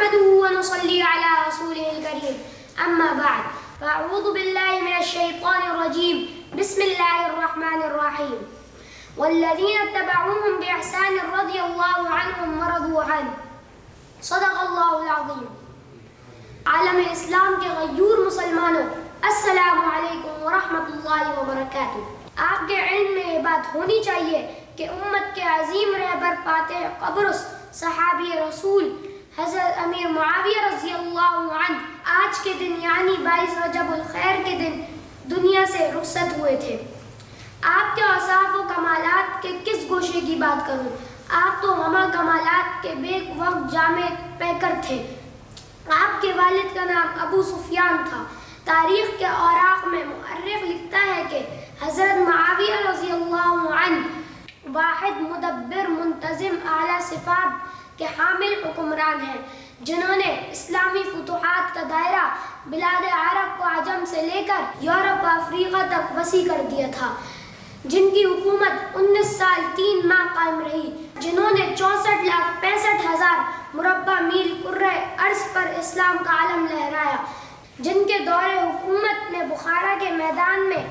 نحمده ونصلي على رسوله الكريم أما بعد فأعوذ بالله من الشيطان الرجيم بسم الله الرحمن الرحيم والذين اتبعوهم بإحسان رضي الله عنهم ورضوا عنه صدق الله العظيم. عالم اسلام کے غیور مسلمانوں السلام علیکم ورحمۃ اللہ وبرکاتہ. آپ کے علم میں یہ بات ہونی چاہیے کہ امت کے عظیم رہبر فاتح قبرص صحابی رسول حضرت امیر معاویہ رضی اللہ عنہ آج کے دن یعنی 22 رجب الخیر کے دن دنیا سے رخصت ہوئے تھے. آپ کے اوصاف و کمالات کے کس گوشے کی بات کروں؟ آپ تو ہمہ کمالات کے بیک وقت جامع پیکر تھے. آپ کے والد کا نام ابو سفیان تھا. تاریخ کے اوراق میں مؤرخ لکھتا ہے کہ حضرت معاویہ رضی اللہ عنہ واحد مدبر منتظم اعلیٰ صفات کے حامل حکمران ہیں جنہوں نے اسلامی فتوحات کا دائرہ بلاد عرب و عجم سے لے کر یورپ و افریقہ تک وسیع کر دیا تھا، جن کی حکومت 19 سال 3 ماہ قائم رہی، جنہوں نے 64,65,000 مربع میل کرۂ ارض پر اسلام کا علم لہرایا، جن کے دور حکومت میں بخارا کے میدان میں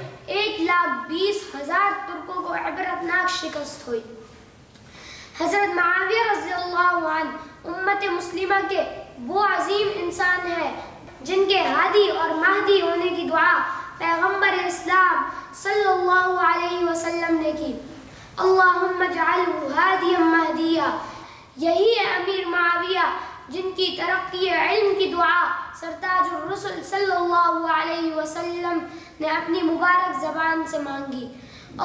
1,20,000 ترکوں کو عبرتناک شکست ہوئی. حضرت معاویہ رضی اللہ عنہ امت مسلمہ کے وہ عظیم انسان ہیں جن کے ہادی اور مہدی ہونے کی دعا پیغمبر اسلام صلی اللہ علیہ وسلم نے کی. اللہم اجعلہ ہادیا مہدیا. یہی ہے امیر معاویہ جن کی ترقی علم کی دعا سرتاج الرسل صلی اللہ علیہ وسلم نے اپنی مبارک زبان سے مانگی.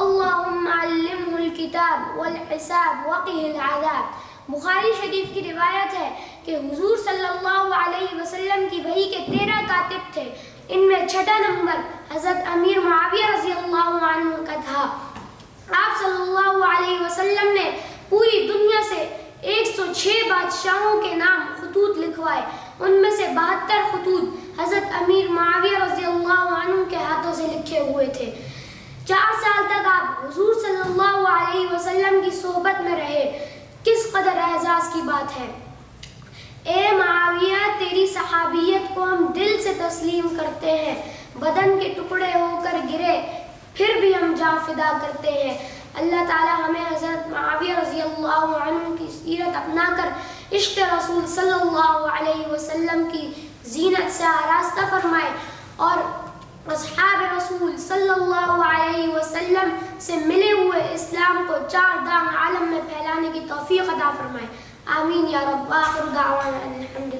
اللہم علمہ الکتاب والحساب وقہ العذاب. بخاری شریف کی روایت ہے کہ حضور صلی اللہ علیہ وسلم کی وحی کے 13 کاتب تھے. ان میں 6 نمبر حضرت امیر معاویہ رضی اللہ عنہ کا تھا. آپ صلی اللہ علیہ وسلم نے پوری دنیا سے 106 بادشاہوں کے نام خطوط لکھوائے. ان میں سے 72 خطوط حضرت امیر معاویہ رضی اللہ عنہ کے ہاتھوں سے لکھے ہوئے تھے. 4 سال تک آپ حضور صلی اللہ علیہ وسلم کی صحبت میں رہے. کس قدر اعزاز کی بات ہے. اے معاویہ تیری صحابیت کو ہم دل سے تسلیم کرتے ہیں. بدن کے ٹکڑے ہو کر گرے پھر بھی ہم جاں فدا کرتے ہیں. اللہ تعالی ہمیں حضرت معاویہ رضی اللہ عنہ کی سیرت اپنا کر عشق رسول صلی اللہ علیہ وسلم کی زینت سے آراستہ فرمائے اور اصحاب رسول صلی اللہ علیہ وسلم سے ملے ہوئے اسلام کو 4 دام عالم میں پھیلانے کی توفیق عطا فرمائے. آمین یا رب. آخر دعوانا الحمد